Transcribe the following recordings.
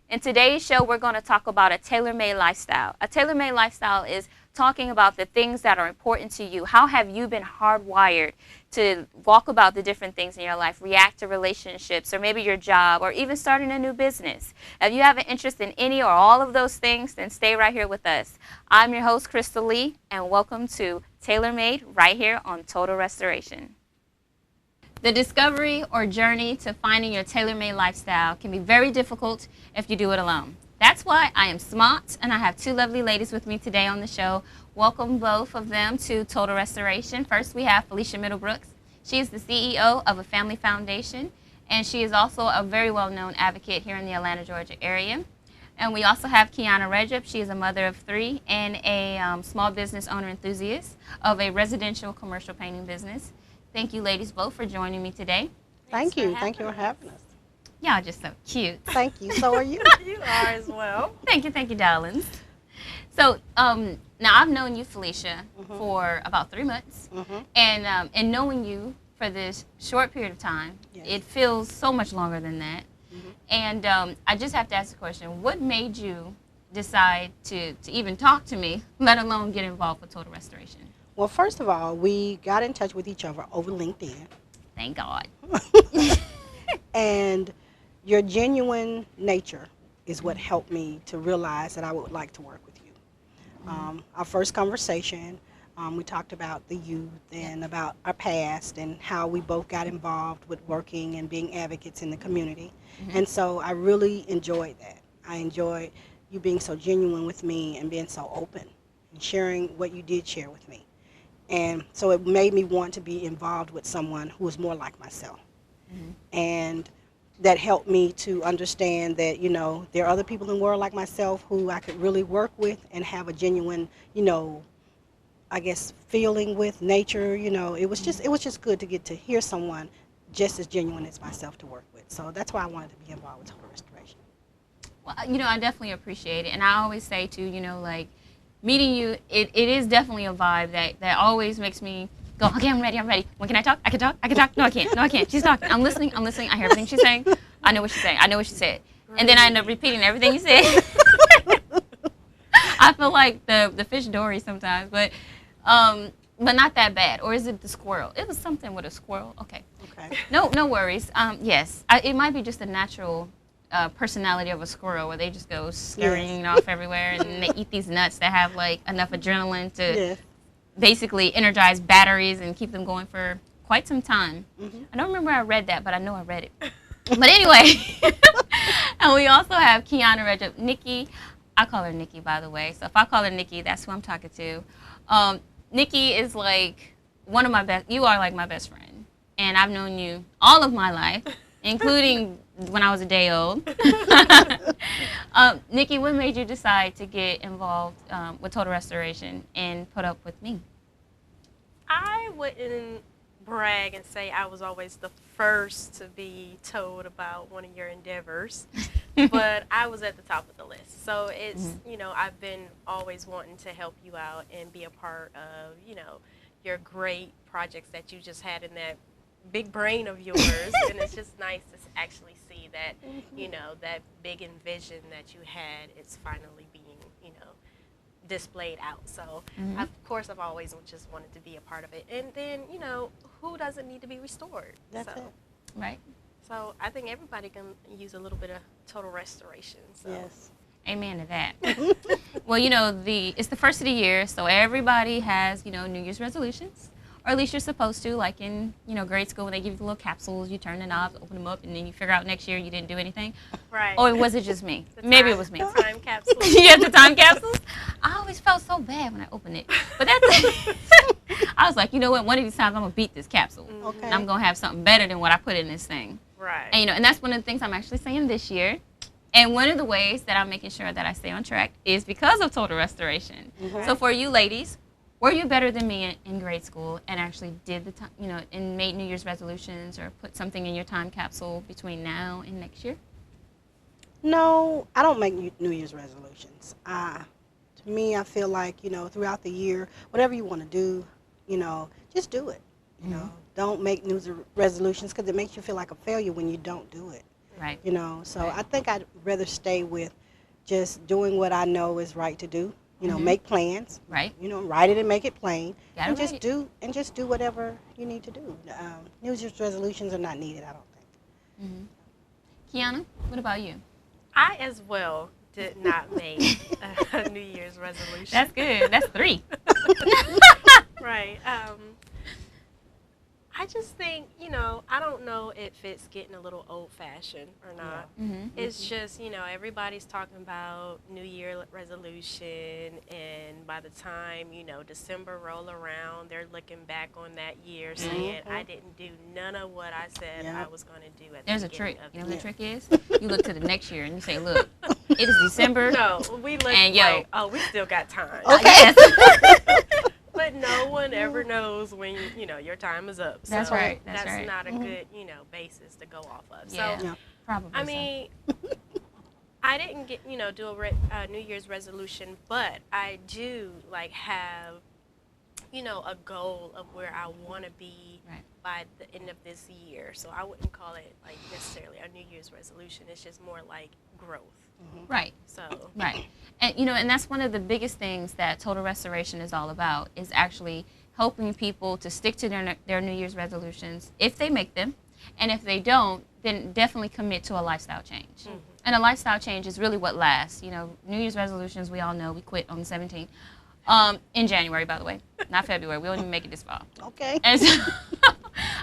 In today's show, we're going to talk about a tailor-made lifestyle. A tailor-made lifestyle is talking about the things that are important to you. How have you been hardwired to walk about the different things in your life, react to relationships, or maybe your job, or even starting a new business? If you have an interest in any or all of those things, then stay right here with us. I'm your host, Crystal Lee, and welcome to Tailor-Made right here on Total Restoration. The discovery or journey to finding your tailor-made lifestyle can be very difficult if you do it alone. That's why I am smart, and I have two lovely ladies with me today on the show. Welcome both of them to Total Restoration. First, we have Felicia Middlebrooks. She is the CEO of a family foundation, and she is also a very well-known advocate here in the Atlanta, Georgia area. And we also have Kiana Rejab. She is a mother of three and a small business owner enthusiast of a residential commercial painting business. Thank you, ladies, both for joining me today. Thank you. Thank you for having us. Y'all are just so cute. Thank you. So are you. You are as well. Thank you, darlings. So now I've known you, Felicia, for about 3 months, and knowing you for this short period of time, Yes. it feels so much longer than that. And I just have to ask the question: what made you decide to even talk to me, let alone get involved with Total Restoration? Well, first of all, we got in touch with each other over LinkedIn. Thank God. And your genuine nature is what helped me to realize that I would like to work with you. Our first conversation, we talked about the youth and about our past and how we both got involved with working and being advocates in the community. And so I really enjoyed that. I enjoyed you being so genuine with me and being so open and sharing what you did share with me. And so it made me want to be involved with someone who was more like myself. And that helped me to understand that, you know, there are other people in the world like myself who I could really work with and have a genuine, you know, I guess, feeling with nature. You know, it was just good to get to hear someone just as genuine as myself to work with. So that's why I wanted to be involved with Total Restoration. Well, you know, I definitely appreciate it, and I always say too, you know, like, meeting you, it is definitely a vibe that always makes me go, okay, I'm ready. When can I talk? I can talk. No, I can't. She's talking. I'm listening. I hear everything she's saying. I know what she's saying. I know what she said. And then I end up repeating everything you said. I feel like the fish Dory sometimes, but not that bad. Or is it the squirrel? It was something with a squirrel. Okay. No worries. Yes, it might be just a natural personality of a squirrel where they just go scurrying off everywhere, and they eat these nuts that have like enough adrenaline to basically energize batteries and keep them going for quite some time. I don't remember where I read that, but I know I read it. But anyway, and we also have Kiana Rejab. Nikki, I call her Nikki, by the way. So if I call her Nikki, that's who I'm talking to. Nikki is like one of my best. You are like my best friend, and I've known you all of my life, including when I was a day old. Nikki, what made you decide to get involved with Total Restoration and put up with me? I wouldn't brag and say I was always the first to be told about one of your endeavors, but I was at the top of the list. So it's, you know, I've been always wanting to help you out and be a part of, you know, your great projects that you just had in that big brain of yours. And it's just nice to actually see that, you know, that big envision that you had, it's finally being, you know, displayed out. So of course I've always just wanted to be a part of it. And then, you know, who doesn't need to be restored? That's it. Right. So I think everybody can use a little bit of Total Restoration. So. Yes. Amen to that. Well, you know, it's the first of the year, so everybody has, you know, New Year's resolutions. Or at least you're supposed to, like in, you know, grade school when they give you the little capsules, you turn the knobs, open them up, and then you figure out next year you didn't do anything. Right. Or was it just me? Maybe it was me. The time capsule. You had the time capsules? I always felt so bad when I opened it. But that's I was like, you know what, one of these times I'm going to beat this capsule. Okay. And I'm going to have something better than what I put in this thing. Right. And, you know, and that's one of the things I'm actually saying this year. And one of the ways that I'm making sure that I stay on track is because of Total Restoration. So for you ladies, were you better than me in grade school and actually did the time, you know, and made New Year's resolutions or put something in your time capsule between now and next year? No, I don't make New Year's resolutions. To me, I feel like, you know, throughout the year, whatever you want to do, you know, just do it. You know, don't make New Year's resolutions because it makes you feel like a failure when you don't do it. Right. You know, so Right. I think I'd rather stay with just doing what I know is right to do. You know, Mhm. make plans. Right. You know, write it and make it plain, Gotta and write just it. do whatever you need to do. New Year's resolutions are not needed, I don't think. Mhm. Kiana, what about you? I as well did not make a New Year's resolution. That's good. That's 3. Right. I just think, I don't know if it's getting a little old fashioned or not. Mhm. It's just, everybody's talking about New Year resolution, and by the time, December roll around, they're looking back on that year saying, I didn't do none of what I said I was going to do at There's the a beginning trick. of You know the what the year. trick is? You look to the next year and you say, look, it is December. No, we look And yo. like, oh, we still got time. Okay. Yes. But no one ever knows when, your time is up. So That's right. That's right. not a good, basis to go off of. Yeah. So, Yeah. Probably. I mean, I didn't get, do a New Year's resolution, but I do, have, a goal of where I want to be Right. by the end of this year. So I wouldn't call it, necessarily a New Year's resolution. It's just more like growth. Right. So, Right. And and that's one of the biggest things that Total Restoration is all about, is actually helping people to stick to their New Year's resolutions if they make them. And if they don't, then definitely commit to a lifestyle change. And a lifestyle change is really what lasts. New Year's resolutions, we all know, we quit on the 17th. In January, by the way, not February. We don't even make it this fall. Okay. And so,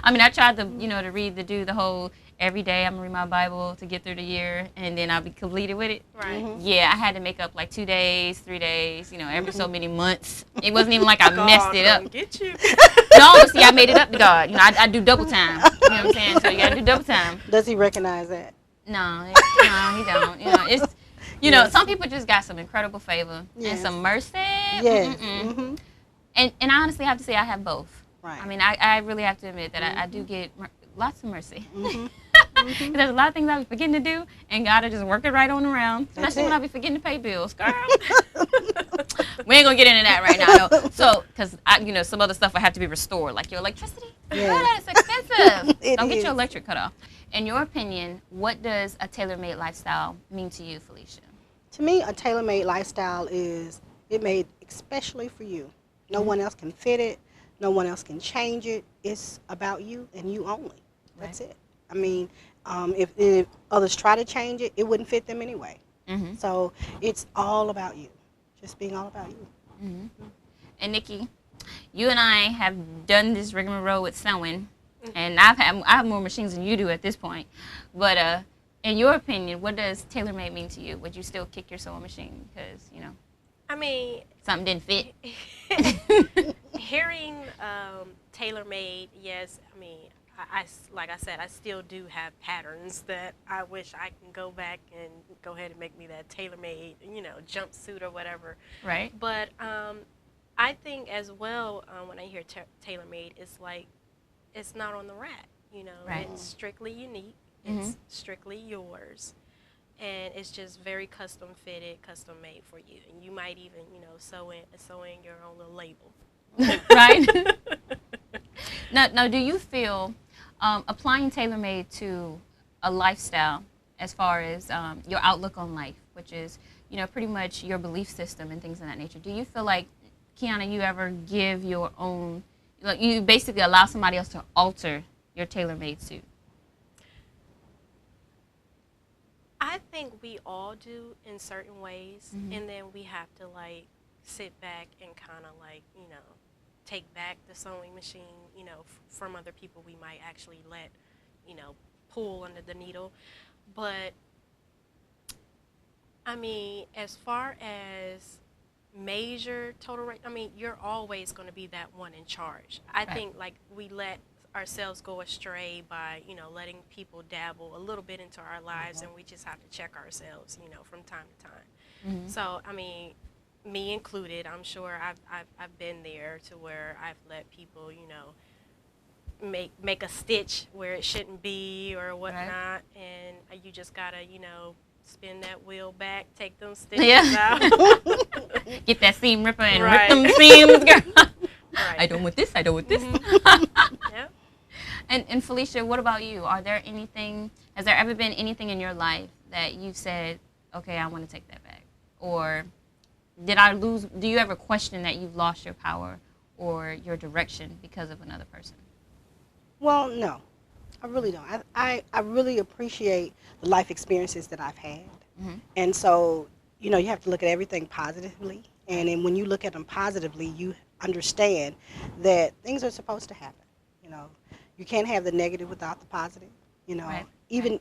I mean, I tried to, to do the whole every day I'm gonna read my Bible to get through the year, and then I'll be completed with it. right. Yeah, I had to make up 2 days, 3 days, every so many months. It wasn't even like I messed it up. Get you. No, but see, I made it up to God. I do double time. You know what I'm saying? So you gotta do double time. Does he recognize that? No, he don't. It's, some people just got some incredible favor and Yes. some mercy. Yes. Mm-mm. And I honestly have to say I have both. Right. I mean, I really have to admit that I do get lots of mercy. Mhm. There's a lot of things I be forgetting to do, and God will just work it right on around. That's Especially when it. I be forgetting to pay bills, girl. We ain't gonna get into that right now, though. So, because some other stuff will have to be restored, like your electricity. Yeah. Girl, that is expensive. It Don't get is. your electric cut off. In your opinion, what does a tailor-made lifestyle mean to you, Felicia? To me, a tailor-made lifestyle is made especially for you. No one else can fit it. No one else can change it. It's about you and you only. That's it. I mean, if others try to change it, it wouldn't fit them anyway. Mm-hmm. So it's all about you. Just being all about you. Mm-hmm. And Nikki, you and I have done this rigmarole with sewing, and I have more machines than you do at this point. But in your opinion, what does tailor-made mean to you? Would you still kick your sewing machine because I mean, something didn't fit? hearing tailor-made, yes. I mean, like I said, I still do have patterns that I wish I can go back and go ahead and make me that tailor-made, jumpsuit or whatever. Right. But I think as well, when I hear tailor-made, it's like it's not on the rack. Right. It's strictly unique. Mhm. It's strictly yours. And it's just very custom fitted, custom made for you. And you might even, sew in your own little label. Right. Now, do you feel applying tailor-made to a lifestyle, as far as your outlook on life, which is pretty much your belief system and things of that nature? Do you feel like, Kiana, you ever give your own, you basically allow somebody else to alter your tailor-made suit? I think we all do in certain ways, and then we have to sit back and kind of take back the sewing machine, from other people we might actually let, pull under the needle. But I mean, as far as major total rate, I mean, you're always going to be that one in charge. I Right. think we let ourselves go astray by, letting people dabble a little bit into our lives, and we just have to check ourselves, from time to time. Mm-hmm. So, I mean, me included, I'm sure I've been there to where I've let people, make a stitch where it shouldn't be or whatnot, and you just gotta, spin that wheel back, take them stitches out. Get that seam ripper and Right. rip them seams, girl. Right. I don't want this. I don't want this. Yep. And Felicia, what about you? Has there ever been anything in your life that you've said, okay, I want to take that back? Or do you ever question that you've lost your power or your direction because of another person? Well, no, I really don't. I really appreciate the life experiences that I've had. Mm-hmm. And so, you know, you have to look at everything positively. And then when you look at them positively, you understand that things are supposed to happen. You know, you can't have the negative without the positive. You know, Right. even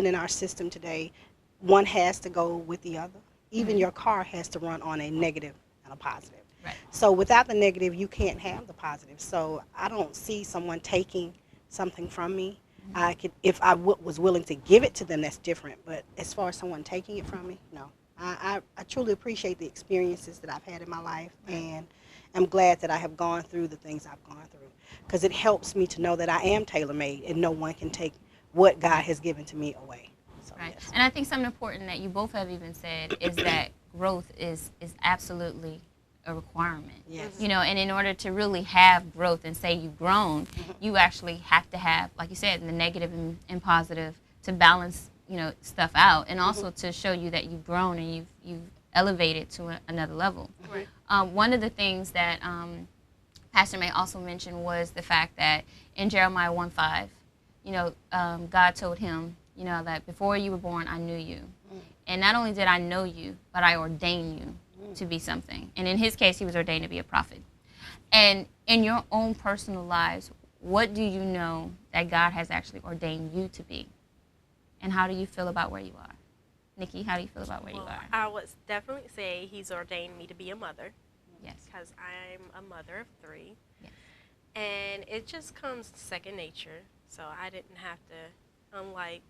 in our system today, one has to go with the other. Even your car has to run on a negative and a positive. Right. So without the negative, you can't have the positive. So I don't see someone taking something from me. I could, if I was willing to give it to them, that's different. But as far as someone taking it from me, no. I truly appreciate the experiences that I've had in my life, and I'm glad that I have gone through the things I've gone through, because it helps me to know that I am tailor-made and no one can take what God has given to me away. So, Right. yes. And I think something important that you both have even said is that growth is absolutely a requirement. Yes. You know, and in order to really have growth and say you've grown, you actually have to have, like you said, the negative and positive to balance, you know, stuff out, and also to show you that you've grown and you've elevated to another level. Right. One of the things that Pastor May also mentioned was the fact that in Jeremiah 1:5, you know, God told him, you know, that before you were born, I knew you. And not only did I know you, but I ordained you to be something. And in his case, he was ordained to be a prophet. And in your own personal lives, what do you know that God has actually ordained you to be? And how do you feel about where you are? Nikki, how do you feel about where you are? I would definitely say he's ordained me to be a mother. Yes. Because I'm a mother of 3. Yes. And it just comes second nature. So I didn't have to, unlike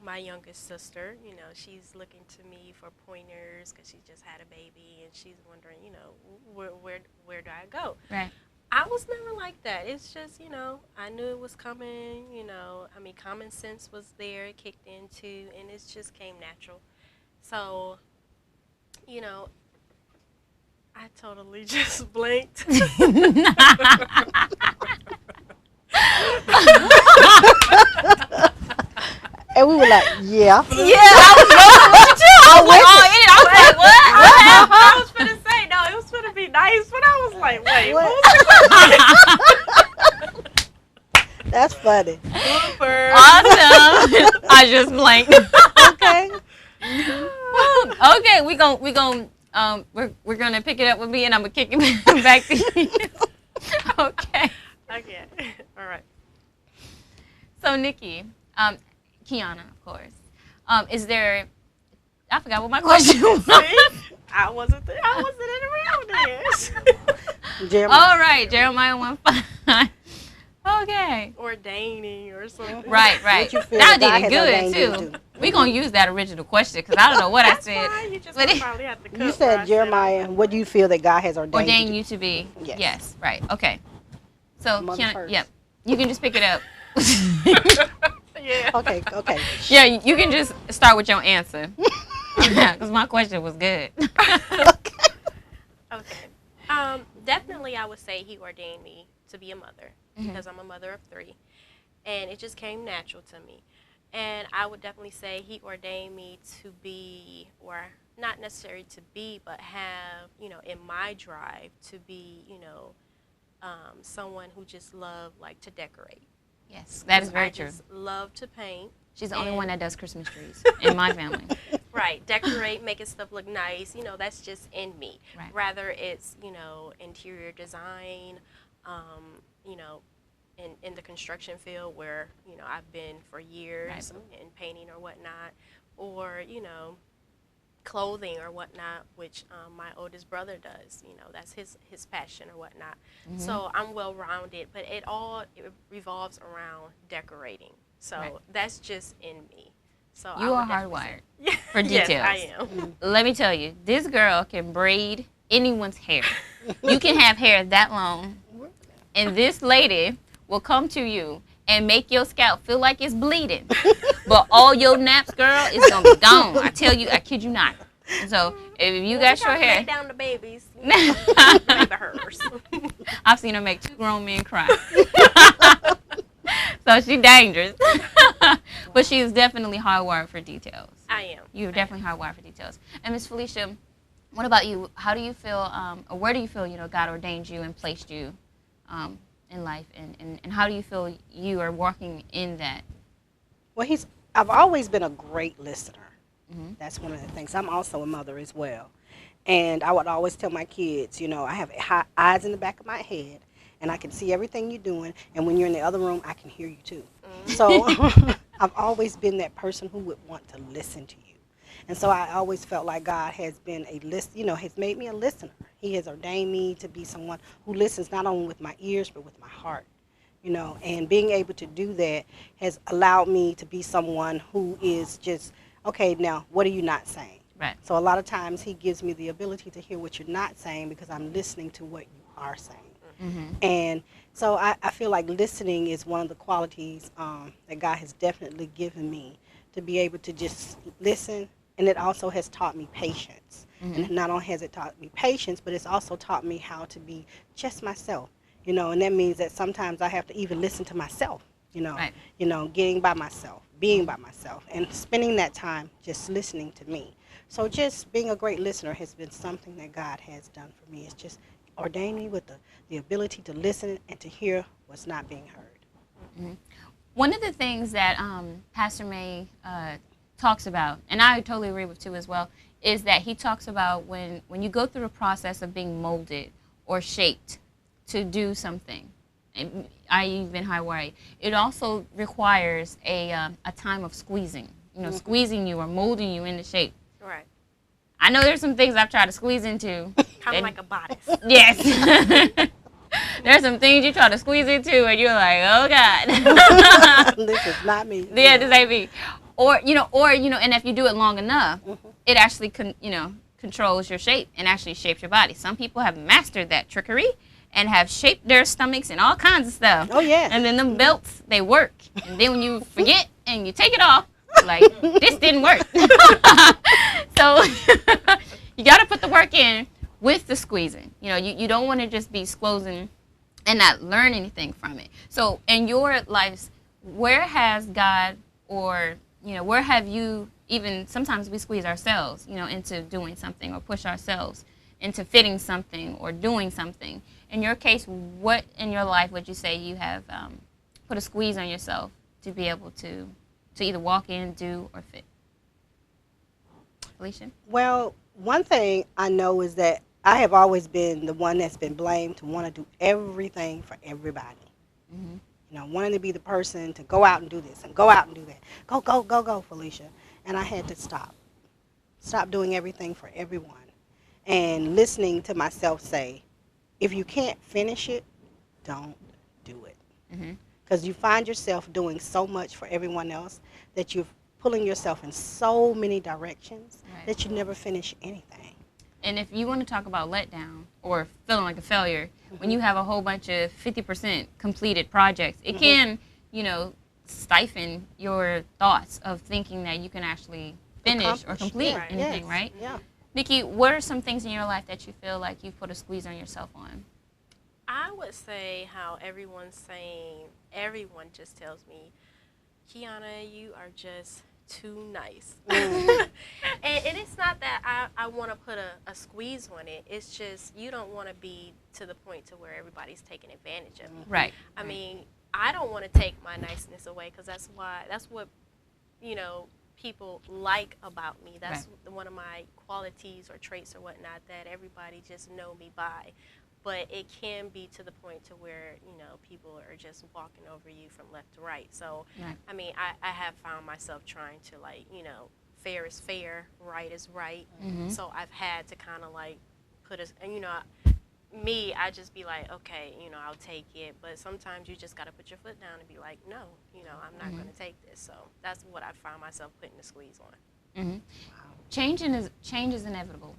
my youngest sister, you know, she's looking to me for pointers because she just had a baby and she's wondering, you know, where do I go? Right. I was never like that. It's just, you know, I knew it was coming, you know. I mean, common sense was there, it kicked in too, and it just came natural. So, you know, I totally just blinked. And we were like, yeah. Yeah, I was rolling with you. I was like, oh, in it. I was like, what? I was going to say, no, it was going to be nice, but I was like, wait, what was it? That's funny. Super. Awesome. I just blanked. Okay. Okay, we're gonna pick it up with me, and I'm gonna kick it back to you. Okay. Okay. All right. So Nikki, Kiana, of course. Is there? I forgot what my question was. See? I wasn't in around this. Jeremiah. All right, Jeremiah 1:5. Okay. Ordaining or something. Right. What you feel That that did God it has good ordained you too. to do. We're gonna use that original question because I don't know what I That's said. fine. You just But it- probably have to cut You where I said, Jeremiah, what do you feel that God has ordained Ordain you you to be. Yes. Yes. Right. Okay. So Mother Kiana, first. yep. You can just pick it up. Yeah. to? Okay. Yeah, you can just start with your answer. Because my question was good. Okay. Definitely, I would say he ordained me to be a mother because I'm a mother of 3, and it just came natural to me. And I would definitely say he ordained me to be, or not necessarily to be, but have, you know, in my drive to be, you know, someone who just loved like to decorate. Yes, that is I very true. just love to paint. She's the only and- one that does Christmas trees in my family. Right, decorate, making stuff look nice. You know, that's just in me. Right. Rather it's, you know, interior design, you know, in the construction field where, you know, I've been for years in painting or whatnot, or, you know, clothing or whatnot, which my oldest brother does. You know, that's his passion or whatnot. So I'm well-rounded, but it revolves around decorating. So that's just in me. So You I are would definitely hardwired say- for details. Yes, I am. Let me tell you, this girl can braid anyone's hair. You can have hair that long, and this lady will come to you and make your scalp feel like it's bleeding. But all your naps, girl, is going to be gone. I tell you, I kid you not. So if you got short hair, Lay down the babies. Baby hers. I've seen her make 2 grown men cry. So she's dangerous. But she is definitely hardwired for details. I am. You're definitely hardwired for details. And Miss Felicia, what about you? How do you feel, or where do you feel, God ordained you and placed you in life? And how do you feel you are working in that? Well, I've always been a great listener. Mm-hmm. That's one of the things. I'm also a mother as well. And I would always tell my kids, I have eyes in the back of my head, and I can see everything you're doing. And when you're in the other room, I can hear you too. So I've always been that person who would want to listen to you. And so I always felt like God has been has made me a listener. He has ordained me to be someone who listens not only with my ears, but with my heart. And being able to do that has allowed me to be someone who is just, okay, now, what are you not saying? Right. So a lot of times he gives me the ability to hear what you're not saying because I'm listening to what you are saying. Mm-hmm. And so I feel like listening is one of the qualities that God has definitely given me to be able to just listen. And it also has taught me patience. Mm-hmm. And not only has it taught me patience, but it's also taught me how to be just myself. And that means that sometimes I have to even listen to myself, Right. Getting by myself, being by myself, and spending that time just listening to me. So just being a great listener has been something that God has done for me. It's just ordained me with the ability to listen and to hear what's not being heard. Mm-hmm. One of the things that Pastor May talks about, and I totally agree with too as well, is that he talks about when you go through the process of being molded or shaped to do something, i.e. been high-wired, it also requires a time of squeezing, Mm-hmm. squeezing you or molding you into shape. Right. I know there's some things I've tried to squeeze into. Kind of like a bodice. Yes. There's some things you try to squeeze into and you're like, oh God. This is not me. Yeah, this ain't me. Or, and if you do it long enough, Mm-hmm. it actually, controls your shape and actually shapes your body. Some people have mastered that trickery and have shaped their stomachs and all kinds of stuff. Oh, yeah. And then them belts, they work. And then when you forget and you take it off, like, this didn't work. So you got to put the work in with the squeezing. You don't want to just be squeezing and not learn anything from it. So in your lives, where has God or, where have you, even sometimes we squeeze ourselves, into doing something or push ourselves into fitting something or doing something. In your case, what in your life would you say you have put a squeeze on yourself to be able to either walk in, do, or fit? Felicia? Well, one thing I know is that I have always been the one that's been blamed to want to do everything for everybody. Mm-hmm. Wanting to be the person to go out and do this and go out and do that. Go, go, go, go, Felicia. And I had to stop. Stop doing everything for everyone. And listening to myself say, if you can't finish it, don't do it. Mm-hmm. Because you find yourself doing so much for everyone else that you're pulling yourself in so many directions that you never finish anything. And if you want to talk about letdown or feeling like a failure, when you have a whole bunch of 50% completed projects, it can, stifle your thoughts of thinking that you can actually finish or complete anything, right? Yeah. Nikki, what are some things in your life that you feel like you've put a squeeze on yourself on? I would say how everyone just tells me, Kiana, you are just too nice. And it's not that I want to put a squeeze on it. It's just you don't want to be to the point to where everybody's taking advantage of you. Right. I mean, I don't want to take my niceness away because that's what, people like about me. That's one of my qualities or traits or whatnot that everybody just know me by. But it can be to the point to where, people are just walking over you from left to right. So, I mean, I have found myself trying to, fair is fair, right is right. Mm-hmm. So I've had to kind of, put I just be like, okay, I'll take it. But sometimes you just got to put your foot down and be like, no, I'm not going to take this. So that's what I found myself putting the squeeze on. Mm-hmm. Change is inevitable.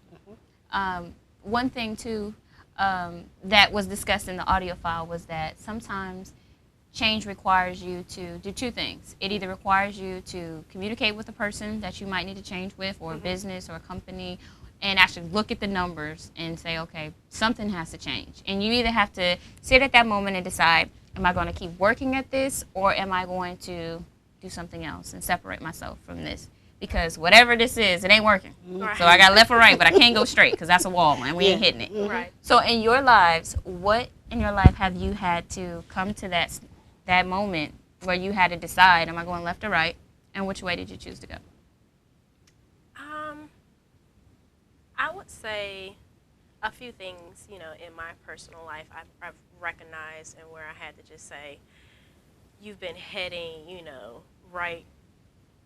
Mm-hmm. One thing, too, that was discussed in the audio file was that sometimes change requires you to do two things. It either requires you to communicate with a person that you might need to change with, or a business or a company, and actually look at the numbers and say, okay, something has to change. And you either have to sit at that moment and decide, Am I going to keep working at this, or am I going to do something else and separate myself from this? Because whatever this is, it ain't working. Right. So I got left or right, but I can't go straight because that's a wall and we ain't hitting it. Right. So in your lives, what in your life have you had to come to that moment where you had to decide, am I going left or right, and which way did you choose to go? I would say a few things, in my personal life I've recognized, and where I had to just say, you've been heading, right,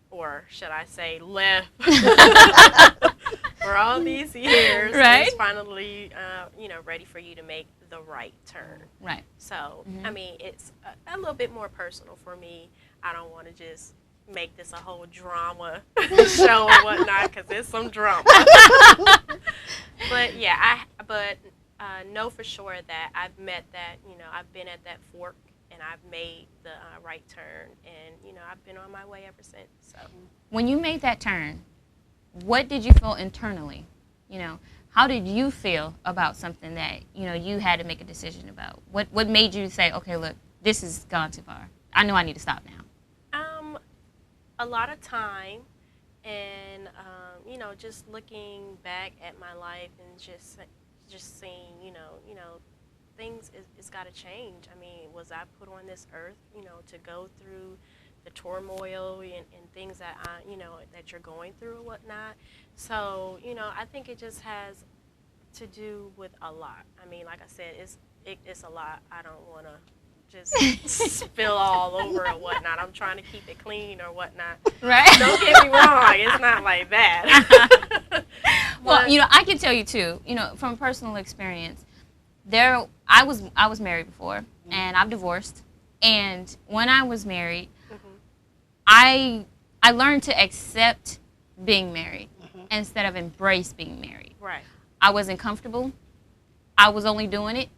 or should I say left, for all these years. Right. It's finally, ready for you to make the right turn. Right. So, I mean, it's a little bit more personal for me. I don't want to just make this a whole drama show or whatnot, because there's some drama. But yeah, know for sure that I've met that, I've been at that fork and I've made the right turn, and I've been on my way ever since. So When you made that turn, what did you feel internally? How did you feel about something that you had to make a decision about? What made you say, okay, look, this has gone too far. I know I need to stop now. A lot of time, and just looking back at my life and just seeing, things it's got to change. I mean, was I put on this earth, to go through the turmoil and things that that you're going through and whatnot? So, I think it just has to do with a lot. I mean, like I said, it's a lot. I don't want to just spill all over or whatnot. I'm trying to keep it clean or whatnot. Right. Don't get me wrong, it's not like that. Well, I can tell you too, from personal experience, I was married before, and I'm divorced. And when I was married, I learned to accept being married instead of embrace being married. Right. I wasn't comfortable. I was only doing it,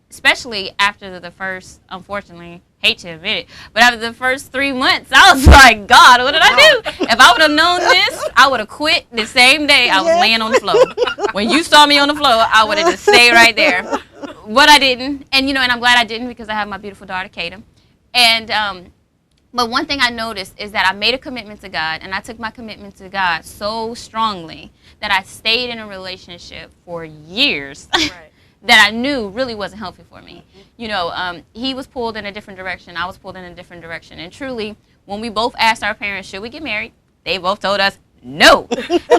especially after the first, unfortunately, hate to admit it, but after the first 3 months, I was like, God, what did I do? If I would have known this, I would have quit the same day I was laying on the floor. When you saw me on the floor, I would have just stayed right there. But I didn't, and I'm glad I didn't, because I have my beautiful daughter, Kata. And but one thing I noticed is that I made a commitment to God, and I took my commitment to God so strongly that I stayed in a relationship for years. Right. That I knew really wasn't healthy for me. He was pulled in a different direction. I was pulled in a different direction. And truly, when we both asked our parents, should we get married? They both told us no.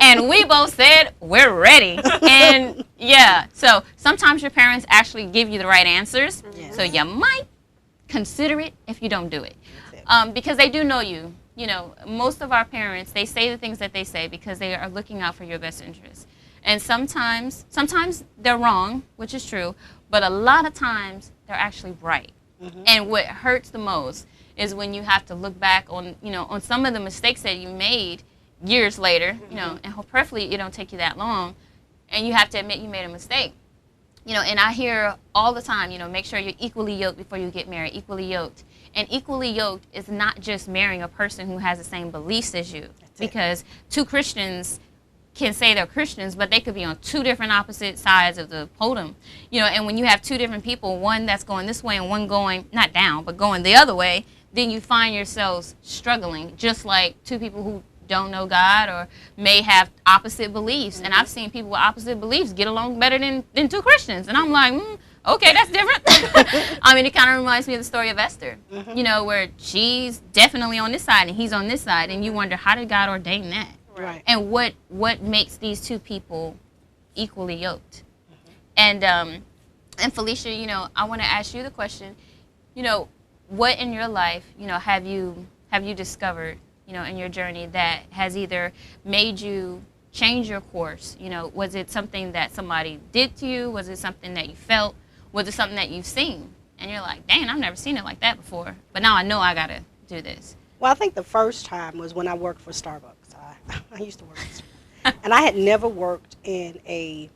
And we both said, we're ready. And yeah, so sometimes your parents actually give you the right answers. Yes. So you might consider it if you don't do it. Because they do know you. Most of our parents, they say the things that they say because they are looking out for your best interests. And sometimes they're wrong, which is true, but a lot of times they're actually right. And what hurts the most is when you have to look back on, on some of the mistakes that you made years later, and preferably it don't take you that long, and you have to admit you made a mistake. And I hear all the time, make sure you're equally yoked before you get married, equally yoked. And equally yoked is not just marrying a person who has the same beliefs as you, because two Christians can say they're Christians, but they could be on two different opposite sides of the podium. And when you have two different people, one that's going this way and one going, not down, but going the other way, then you find yourselves struggling, just like two people who don't know God or may have opposite beliefs. And I've seen people with opposite beliefs get along better than two Christians. And I'm like, okay, that's different. I mean, it kind of reminds me of the story of Esther, where she's definitely on this side and he's on this side. And you wonder, how did God ordain that? Right. And what makes these two people equally yoked? And Felicia, I want to ask you the question, what in your life, have you discovered, in your journey that has either made you change your course? Was it something that somebody did to you? Was it something that you felt? Was it something that you've seen? And you're like, dang, I've never seen it like that before. But now I know I got to do this. Well, I think the first time was when I worked for Starbucks. I used to work for Starbucks. And I had never worked in a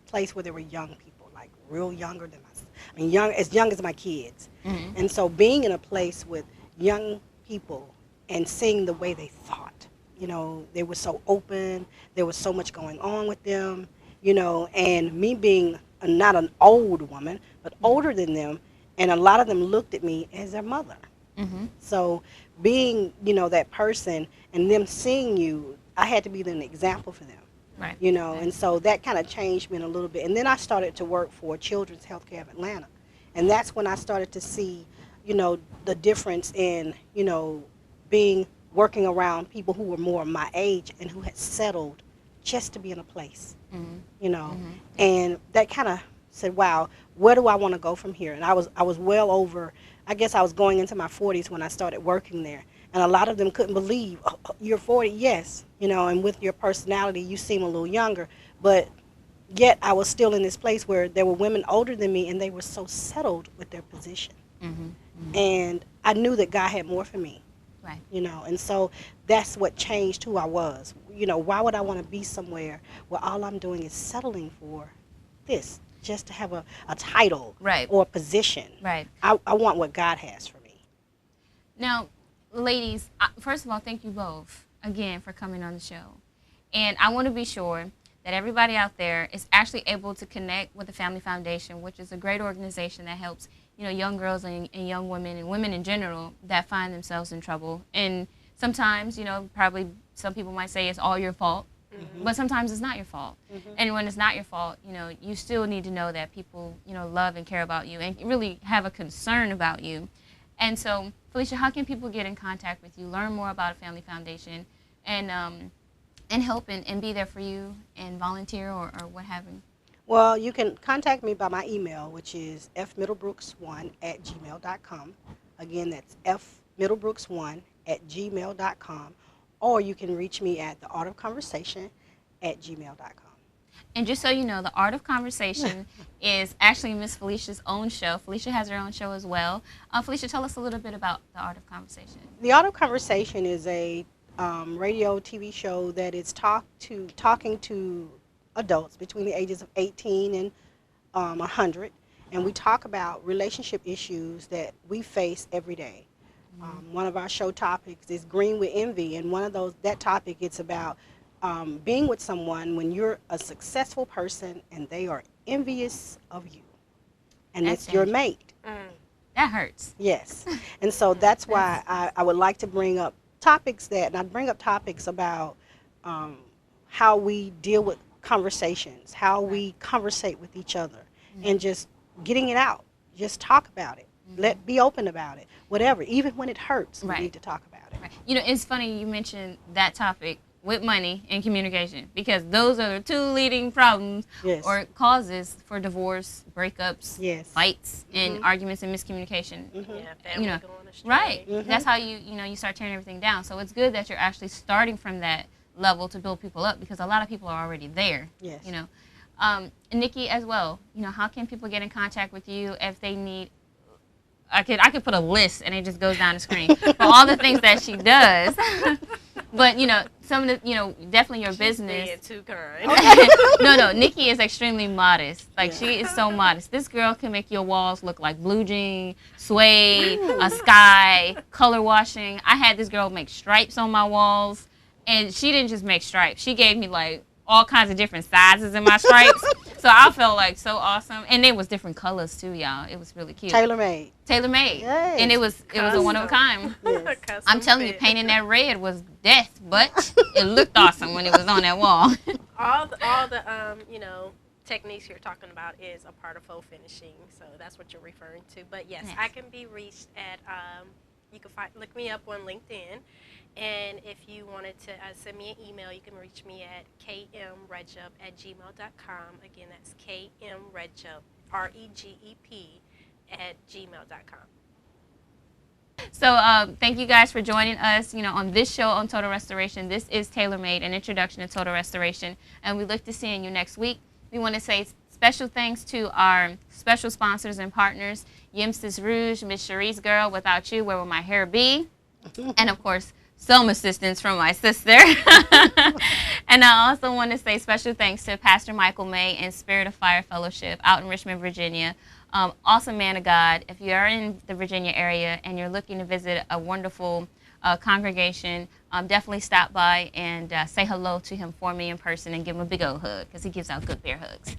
place where there were young people, like real younger than us. I mean, young as my kids. And so being in a place with young people and seeing the way they thought, they were so open. There was so much going on with them, and me being not an old woman, but older than them, And a lot of them looked at me as their mother. Mm-hmm. So being, that person and them seeing you, I had to be an example for them. Right. Right. And so that kind of changed me in a little bit. And then I started to work for Children's Healthcare of Atlanta. And that's when I started to see, the difference in, working around people who were more my age and who had settled just to be in a place, Mm-hmm. Mm-hmm. And that kind of said, wow, where do I want to go from here? And I was well over, I guess I was going into my 40s when I started working there. And a lot of them couldn't believe, oh, you're 40, yes, and with your personality, you seem a little younger. But yet I was still in this place where there were women older than me, and they were so settled with their position. Mm-hmm. Mm-hmm. And I knew that God had more for me. Right. And so that's what changed who I was. Why would I want to be somewhere where all I'm doing is settling for this, just to have a title, right, or a position? Right. I want what God has for me. Now, ladies, first of all, thank you both again for coming on the show. And I want to be sure that everybody out there is actually able to connect with the Family Foundation, which is a great organization that helps young girls and young women and women in general that find themselves in trouble. And sometimes, probably some people might say it's all your fault, but sometimes it's not your fault. And when it's not your fault, you still need to know that people, love and care about you and really have a concern about you. And so, Felicia, how can people get in contact with you, learn more about a Family Foundation, and help and be there for you and volunteer or what have you? Well, you can contact me by my email, which is fmiddlebrooks1@gmail.com. Again, that's fmiddlebrooks1@gmail.com. Or you can reach me at theartofconversation@gmail.com. And just so you know, The Art of Conversation is actually Miss Felicia's own show. Felicia has her own show as well. Felicia, tell us a little bit about The Art of Conversation. The Art of Conversation is a radio TV show that is talking to adults between the ages of 18 and 100, and we talk about relationship issues that we face every day. One of our show topics is Green with Envy, and that topic, it's about being with someone when you're a successful person and they are envious of you, and That's it's your mate. That hurts. Yes, and so that's why I would like to bring up topics and I bring up topics about how we deal with conversations, how we conversate with each other, and just getting it out. Just talk about it. Be open about it. Whatever, even when it hurts, we need to talk about it. Right. It's funny you mentioned that topic with money and communication, because those are the two leading problems or causes for divorce, breakups, fights, and arguments and miscommunication. Family going astray. Right. That's how you start tearing everything down. So it's good that you're actually starting from that level to build people up, because a lot of people are already there. Yes. Nikki as well. How can people get in contact with you if they need? I could put a list and it just goes down the screen for all the things that she does. But some of the definitely your business. Being too kind. No, Nikki is extremely modest. Like she is so modest. This girl can make your walls look like blue jean, suede, a sky, color washing. I had this girl make stripes on my walls. And she didn't just make stripes. She gave me like all kinds of different sizes in my stripes. So I felt like so awesome. And it was different colors too, y'all. It was really cute. Tailor made. Yes. And it was a one of a kind. Yes. I'm telling you, painting that red was death, but it looked awesome when it was on that wall. all the techniques you're talking about is a part of faux finishing, so that's what you're referring to. But yes, I can be reached at you can look me up on LinkedIn. And if you wanted to send me an email, you can reach me at kmregup@gmail.com. Again, that's kmregup, REGEP, @gmail.com. So thank you guys for joining us, on this show on Total Restoration. This is Tailor Made, an introduction to Total Restoration. And we look to seeing you next week. We want to say special thanks to our special sponsors and partners, Yimstis Rouge, Miss Cherie's Girl, Without You, Where Will My Hair Be? And, of course, some assistance from my sister. And I also want to say special thanks to Pastor Michael May and Spirit of Fire Fellowship out in Richmond, Virginia. Awesome man of God. If you are in the Virginia area and you're looking to visit a wonderful congregation, definitely stop by and say hello to him for me in person and give him a big old hug, because he gives out good bear hugs.